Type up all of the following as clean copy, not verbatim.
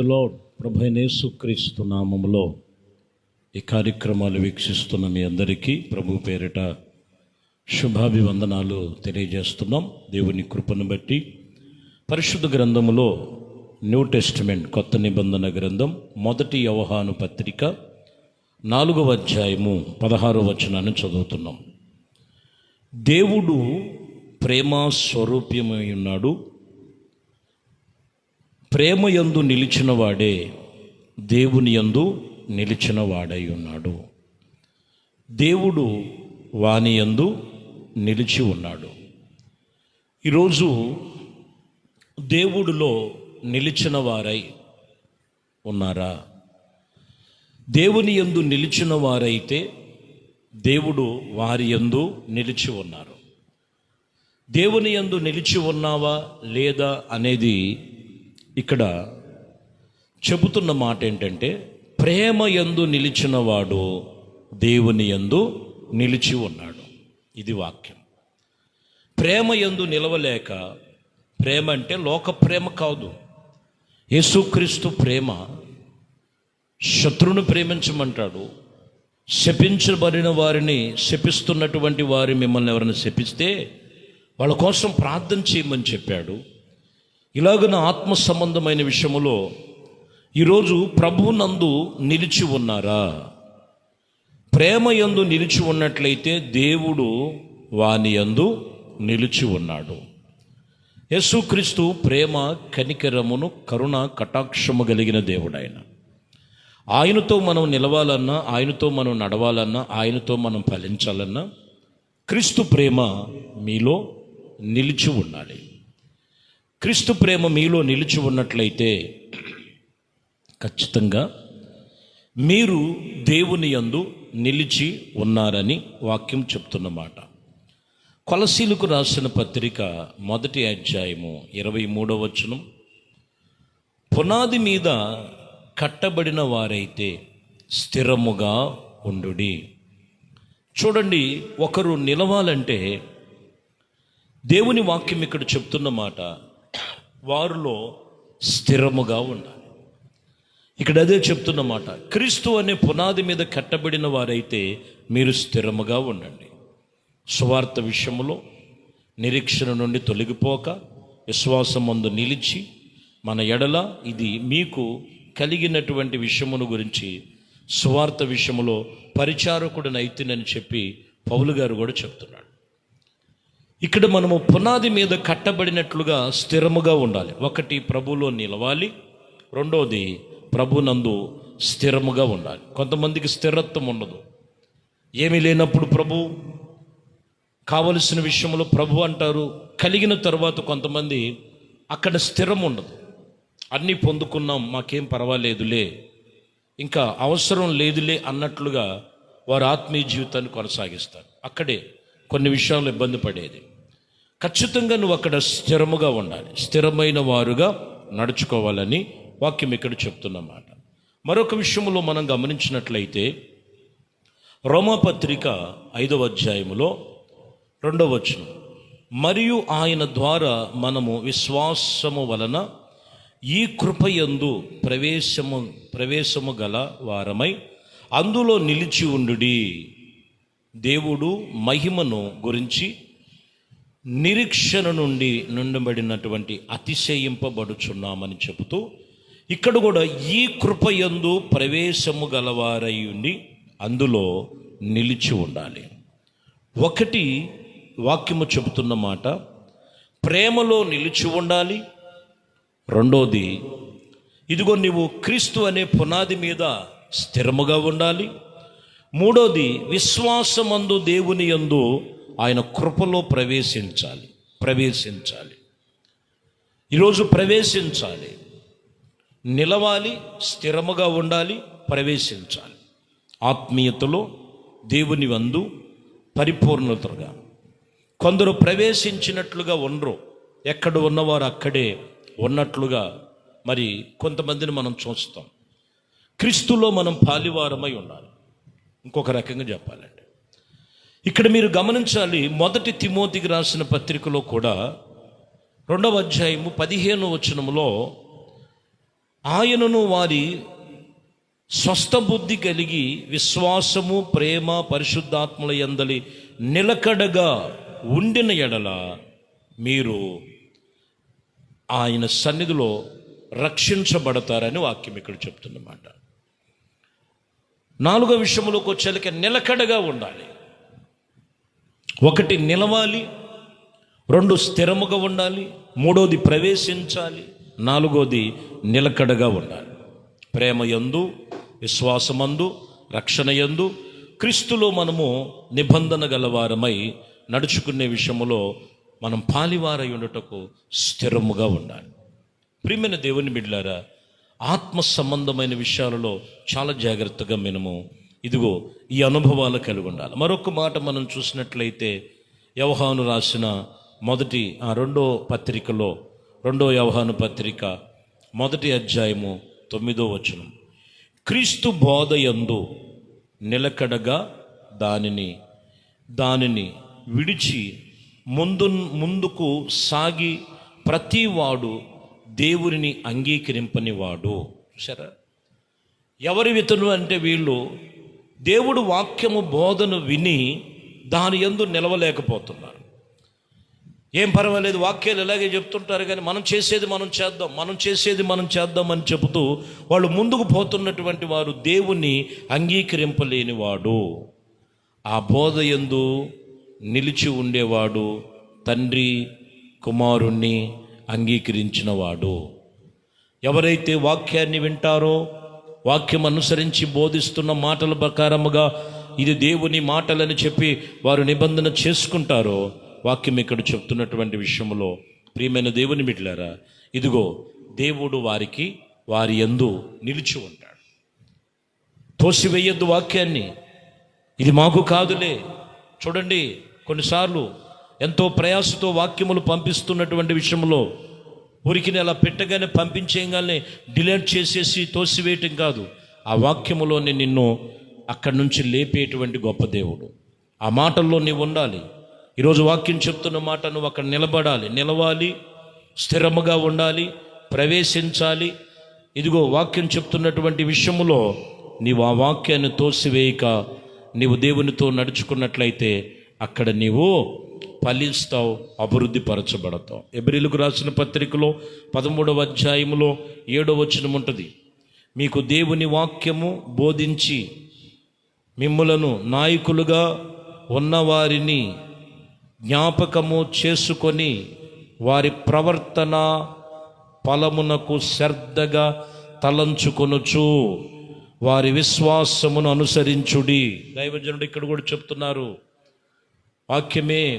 The lord. ప్రభువైన యేసుక్రీస్తు నామములో ఈ కార్యక్రమాలు వీక్షిస్తున్న మీ అందరికీ ప్రభు పేరిట శుభాభివందనాలు తెలియజేస్తున్నాం. దేవుని కృపను బట్టి పరిశుద్ధ గ్రంథములో న్యూ టెస్టిమెంట్ కొత్త నిబంధన గ్రంథం 1 యోహాను పత్రిక 4వ అధ్యాయము 16వ వచనాన్ని చదువుతున్నాం. దేవుడు ప్రేమ స్వరూప్యమై ఉన్నాడు. ప్రేమ యందు నిలిచిన వాడే దేవుని యందు నిలిచిన వాడై ఉన్నాడు. దేవుడు వాని యందు నిలిచి ఉన్నాడు. ఈరోజు దేవుడిలో నిలిచిన వారై ఉన్నారా? దేవుని యందు నిలిచిన వారైతే దేవుడు వారి యందు నిలిచి ఉన్నారు. దేవుని యందు నిలిచి ఉన్నావా లేదా అనేది ఇక్కడ చెబుతున్న మాట ఏంటంటే, ప్రేమ యందు నిలిచిన వాడు దేవుని యందు నిలిచి ఉన్నాడు. ఇది వాక్యం. ప్రేమ యందు నిలవలేక, ప్రేమ అంటే లోక ప్రేమ కాదు, యేసుక్రీస్తు ప్రేమ. శత్రువును ప్రేమించమంటాడు. శపించబడిన వారిని, శపిస్తున్నటువంటి వారి మిమ్మల్ని ఎవరైనా శపిస్తే వాళ్ళ కోసం ప్రార్థన చేయమని చెప్పాడు. ఇలాగున ఆత్మ సంబంధమైన విషయములో ఈరోజు ప్రభువునందు నిలిచి ఉన్నారా? ప్రేమ యందు నిలిచి ఉన్నట్లయితే దేవుడు వాని యందు నిలిచి ఉన్నాడు. యేసుక్రీస్తు ప్రేమ, కనికరమును, కరుణ, కటాక్షము కలిగిన దేవుడు ఆయన. ఆయనతో మనం నిలవాలన్నా, ఆయనతో మనం నడవాలన్నా, ఆయనతో మనం ఫలించాలన్నా క్రీస్తు ప్రేమ మీలో నిలిచి ఉండాలి. క్రీస్తు ప్రేమ మీలో నిలిచి ఉన్నట్లయితే ఖచ్చితంగా మీరు దేవుని యందు నిలిచి ఉన్నారని వాక్యం చెప్తున్నమాట. కొలసీలకు రాసిన పత్రిక 1వ అధ్యాయము 23వ వచనం, పునాది మీద కట్టబడిన వారైతే స్థిరముగా ఉండుడి. చూడండి, ఒకరు నిలవాలంటే దేవుని వాక్యం ఇక్కడ చెప్తున్న మాట, వారిలో స్థిరముగా ఉండాలి. ఇక్కడ అదే చెప్తున్నమాట. క్రీస్తు అనే పునాది మీద కట్టబడిన వారైతే మీరు స్థిరముగా ఉండండి. సువార్త విషయములో నిరీక్షణ నుండి తొలగిపోక విశ్వాసమందు నిలిచి, మన ఎడల ఇది మీకు కలిగినటువంటి విషయమును గురించి సువార్త విషయములో పరిచారకుడినైతేనని చెప్పి పౌలు గారు కూడా చెప్తున్నాడు. ఇక్కడ మనము పునాది మీద కట్టబడినట్లుగా స్థిరముగా ఉండాలి. ఒకటి, ప్రభువులో నిలవాలి. రెండోది, ప్రభునందు స్థిరముగా ఉండాలి. కొంతమందికి స్థిరత్వం ఉండదు. ఏమీ లేనప్పుడు ప్రభు, కావలసిన విషయంలో ప్రభు అంటారు. కలిగిన తర్వాత కొంతమంది అక్కడ స్థిరం ఉండదు. అన్నీ పొందుకున్నాం, మాకేం పర్వాలేదులే, ఇంకా అవసరం లేదులే అన్నట్లుగా వారు ఆత్మీయ జీవితాన్ని కొనసాగిస్తారు. అక్కడే కొన్ని విషయాలు ఇబ్బంది పడేది. ఖచ్చితంగా నువ్వు అక్కడ స్థిరముగా ఉండాలి, స్థిరమైన వారుగా నడుచుకోవాలని వాక్యం ఇక్కడ చెప్తున్నమాట. మరొక విషయంలో మనం గమనించినట్లయితే రోమాపత్రిక 5వ అధ్యాయములో 2వ వచనం, మరియు ఆయన ద్వారా మనము విశ్వాసము వలన ఈ కృపయందు ప్రవేశము గల వారమై అందులో నిలిచి ఉండుడి. దేవుడు మహిమను గురించి నిరీక్షణ నుండి నుండబడినటువంటి అతిశయింపబడుచున్నామని చెబుతూ ఇక్కడ కూడా ఈ కృపయందు ప్రవేశము గలవారై ఉండి అందులో నిలిచి ఉండాలి. ఒకటి, వాక్యము చెబుతున్న మాట, ప్రేమలో నిలిచి ఉండాలి. రెండోది, ఇదిగో నీవు క్రీస్తు అనే పునాది మీద స్థిరముగా ఉండాలి. మూడోది, విశ్వాసమందు దేవుని యందు ఆయన కృపలో ప్రవేశించాలి. ఈరోజు ప్రవేశించాలి, నిలవాలి, స్థిరముగా ఉండాలి, ప్రవేశించాలి. ఆత్మీయతలో దేవుని యందు పరిపూర్ణతగా. కొందరు ప్రవేశించినట్లుగా ఉండరు, ఎక్కడ ఉన్నవారు అక్కడే ఉన్నట్లుగా మరి కొంతమందిని మనం చూస్తాం. క్రీస్తులో మనం పాలివారమై ఉండాలి. ఇంకొక రకంగా చెప్పాలంటే ఇక్కడ మీరు గమనించాలి. 1 తిమోతికి రాసిన పత్రికలో కూడా 2వ అధ్యాయము 15వ వచనములో ఆయనను వారి స్వస్థ బుద్ధి కలిగి విశ్వాసము, ప్రేమ, పరిశుద్ధాత్మల యందలి నిలకడగా ఉండిన ఎడల మీరు ఆయన సన్నిధిలో రక్షించబడతారని వాక్యం ఇక్కడ చెప్తున్నమాట. 4వ విషయంలోకి వచ్చేలకి నిలకడగా ఉండాలి. 1 నిలవాలి, 2 స్థిరముగా ఉండాలి, 3వది ప్రవేశించాలి, 4వది నిలకడగా ఉండాలి. ప్రేమ యందు, విశ్వాసమందు, రక్షణ యందు క్రీస్తులో మనము నిబంధన గలవారమై నడుచుకునే విషయంలో మనం పాలివారై ఉండుటకు స్థిరముగా ఉండాలి. ప్రియమైన దేవుని బిడ్డలారా, ఆత్మ సంబంధమైన విషయాలలో చాలా జాగ్రత్తగా మనము ఈ అనుభవాలు కలిగి ఉండాలి. మరొక మాట మనం చూసినట్లయితే యోహాను రాసిన 2వ పత్రికలో 2వ యోహాను పత్రిక 1వ అధ్యాయము 9వ వచనం, క్రీస్తు బోధయందు నిలకడగా దానిని విడిచి ముందుకు సాగి ప్రతివాడు దేవుని అంగీకరింపని వాడు. సరే, ఎవరి వితను అంటే వీళ్ళు దేవుడు వాక్యము బోధను విని దాని యందు నిలవలేకపోతున్నారు. ఏం పర్వాలేదు, వాక్యాలు ఇలాగే చెప్తుంటారు కానీ మనం చేసేది మనం చేద్దాం అని చెబుతూ వాళ్ళు ముందుకు పోతున్నటువంటి వారు దేవుని అంగీకరింపలేని వాడు. ఆ బోధ యందు నిలిచి ఉండేవాడు తండ్రి కుమారుణ్ణి అంగీకరించిన వాడు. ఎవరైతే వాక్యాన్ని వింటారో, వాక్యం అనుసరించి బోధిస్తున్న మాటల ప్రకారముగా ఇది దేవుని మాటలని చెప్పి వారు నిబంధన చేసుకుంటారో, వాక్యం ఇక్కడ చెప్తున్నటువంటి విషయంలో ప్రియమైన దేవుని బిడ్డలారా, దేవుడు వారి యందు నిలిచి ఉంటాడు. తోసివేయద్దు వాక్యాన్ని, ఇది మాకు కాదులే. చూడండి, కొన్నిసార్లు ఎంతో ప్రయాసతో వాక్యములు పంపిస్తున్నటువంటి విషయంలో ఊరికి అలా పెట్టగానే పంపించేయగానే డిలీట్ చేసేసి తోసివేయటం కాదు, ఆ వాక్యములోనే నిన్ను అక్కడి నుంచి లేపేటువంటి గొప్ప దేవుడు. ఆ మాటల్లో నీవు ఉండాలి. ఈరోజు వాక్యం చెప్తున్న మాట నువ్వు అక్కడ నిలవాలి, స్థిరముగా ఉండాలి, ప్రవేశించాలి. వాక్యం చెప్తున్నటువంటి విషయములో నీవు ఆ వాక్యాన్ని తోసివేయక నీవు దేవునితో నడుచుకున్నట్లయితే అక్కడ నీవు ఫలిస్తావు, అభివృద్ధి పరచబడతావు. ఎబ్రీయులకు రాసిన పత్రికలో 13వ అధ్యాయములో 7వ వచనం ఉంటుంది, మీకు దేవుని వాక్యము బోధించి మిమ్ములను నాయకులుగా ఉన్నవారిని జ్ఞాపకము చేసుకొని వారి ప్రవర్తన ఫలమునకు శ్రద్ధగా తలంచుకొనుచు వారి విశ్వాసమును అనుసరించుడి. దైవజనుడు ఇక్కడ కూడా చెప్తున్నారు,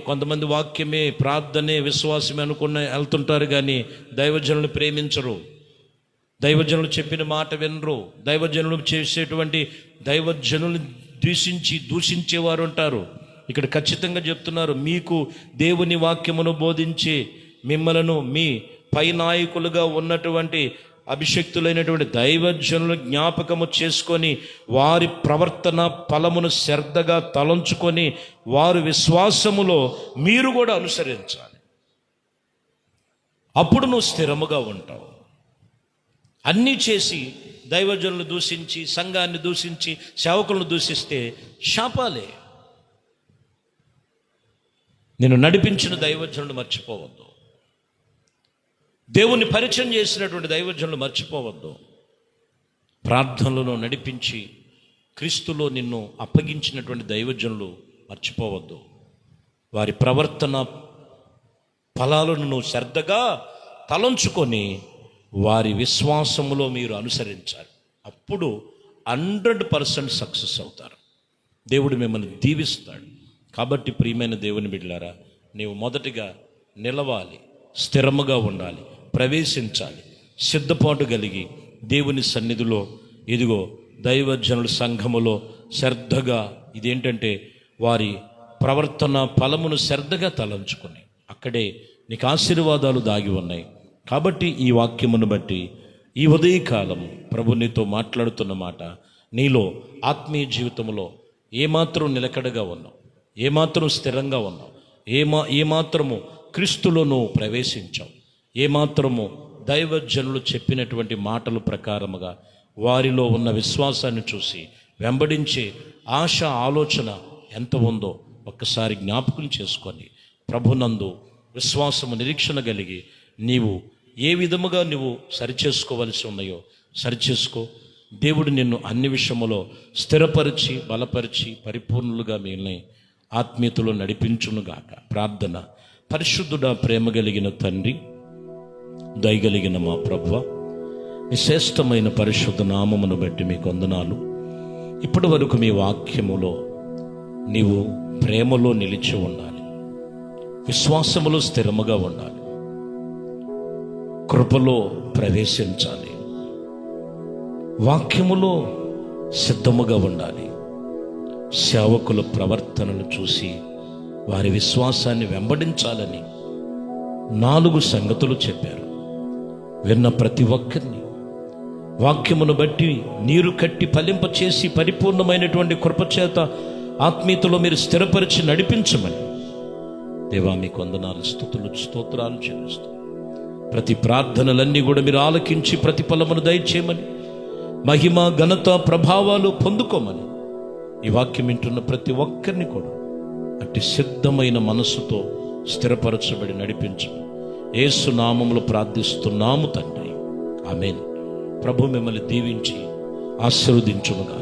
కొంతమంది వాక్యమే ప్రార్థనే విశ్వాసమే అనుకున్న వెళ్తుంటారు కానీ దైవజనులు ప్రేమించరు, దైవజనులు చెప్పిన మాట వినరు, దైవజనులు చేసేటువంటి దైవజనులు దూషించేవారు ఉంటారు. ఇక్కడ ఖచ్చితంగా చెప్తున్నారు, మీకు దేవుని వాక్యమును బోధించి మిమ్మలను మీ పై నాయకులుగా ఉన్నటువంటి అభిషక్తులైనటువంటి దైవజనులు జ్ఞాపకము చేసుకొని వారి ప్రవర్తన ఫలమును శ్రద్ధగా తలంచుకొని వారి విశ్వాసములో మీరు కూడా అనుసరించాలి. అప్పుడు నువ్వు స్థిరముగా ఉంటావు. అన్నీ చేసి దైవజనులు దూషించి, సంఘాన్ని దూషించి, సేవకులను దూషిస్తే శాపాలే. నేను నడిపించిన దైవజనులు మర్చిపోవద్దు, దేవుని పరిచయం చేసినటువంటి దైవజనులు మర్చిపోవద్దు. ప్రార్థనలను నడిపించి క్రీస్తులో నిన్ను అప్పగించినటువంటి దైవజనులు మర్చిపోవద్దు. వారి ప్రవర్తన ఫలాలను నువ్వు శ్రద్ధగా తలంచుకొని వారి విశ్వాసములో మీరు అనుసరించాలి. అప్పుడు 100% సక్సెస్ అవుతారు. దేవుడు మిమ్మల్ని దీవిస్తాడు. కాబట్టి ప్రియమైన దేవుని బిడ్డలారా, నీవు మొదటిగా నిలవాలి, స్థిరముగా ఉండాలి, ప్రవేశించాలి, సిద్ధపాటు కలిగి దేవుని సన్నిధిలో దైవజనుల సంఘములో శ్రద్ధగా ఇదేంటంటే వారి ప్రవర్తన ఫలమును శ్రద్ధగా తలంచుకొని అక్కడే నీకు ఆశీర్వాదాలు దాగి ఉన్నాయి. కాబట్టి ఈ వాక్యమును బట్టి ఈ ఉదయకాలము ప్రభు నీతో మాట్లాడుతున్న మాట, నీలో ఆత్మీయ జీవితంలో ఏమాత్రం నిలకడగా ఉన్నావు, ఏమాత్రం స్థిరంగా ఉన్నావు, ఏమాత్రము క్రీస్తులో నువ్వు ప్రవేశించావు, ఏమాత్రము దైవజనులు చెప్పినటువంటి మాటల ప్రకారముగా వారిలో ఉన్న విశ్వాసాన్ని చూసి వెంబడించే ఆశ ఆలోచన ఎంత ఉందో ఒక్కసారి జ్ఞాపకం చేసుకొని ప్రభునందు విశ్వాసము నిరీక్షణ కలిగి నీవు ఏ విధముగా నువ్వు సరిచేసుకోవలసి ఉన్నాయో సరిచేసుకో. దేవుడు నిన్ను అన్ని విషయములో స్థిరపరిచి బలపరిచి పరిపూర్ణులుగా మిగిలిన ఆత్మీయతలో నడిపించునుగాక. ప్రార్థన. పరిశుద్ధుడా, ప్రేమ కలిగిన తండ్రి, దయగలిగిన మా ప్రభువా, మీ శ్రేష్టమైన పరిశుద్ధ నామమును బట్టి మీకు వందనాలు. ఇప్పటి వరకు మీ వాక్యములో నీవు ప్రేమలో నిలిచి ఉండాలి, విశ్వాసములో స్థిరముగా ఉండాలి, కృపలో ప్రవేశించాలి, వాక్యములో సిద్ధముగా ఉండాలి. సేవకుల ప్రవర్తనను చూసి వారి విశ్వాసాన్ని వెంబడించాలని 4 సంగతులు చెప్పారు. విన్న ప్రతి ఒక్కరిని వాక్యమును బట్టి నీరు కట్టి ఫలింప చేసి పరిపూర్ణమైనటువంటి కృపచేత ఆత్మీయతలో మీరు స్థిరపరిచి నడిపించమని దేవా మీకు వందనాలు, స్తుతులు, స్తోత్రాలు చెల్లిస్తూ ప్రతి ప్రార్థనలన్నీ కూడా మీరు ఆలకించి ప్రతిఫలమును దయచేయమని, మహిమ ఘనత ప్రభావాలు పొందుకోమని ఈ వాక్యం వింటున్న ప్రతి ఒక్కరిని కూడా అట్టి సిద్ధమైన మనస్సుతో స్థిరపరచబడి నడిపించమని యేసు నామములో ప్రార్థిస్తున్నాము తండ్రి. ఆమేన్. ప్రభు మిమ్మల్ని దీవించి ఆశీర్వదించునుగా.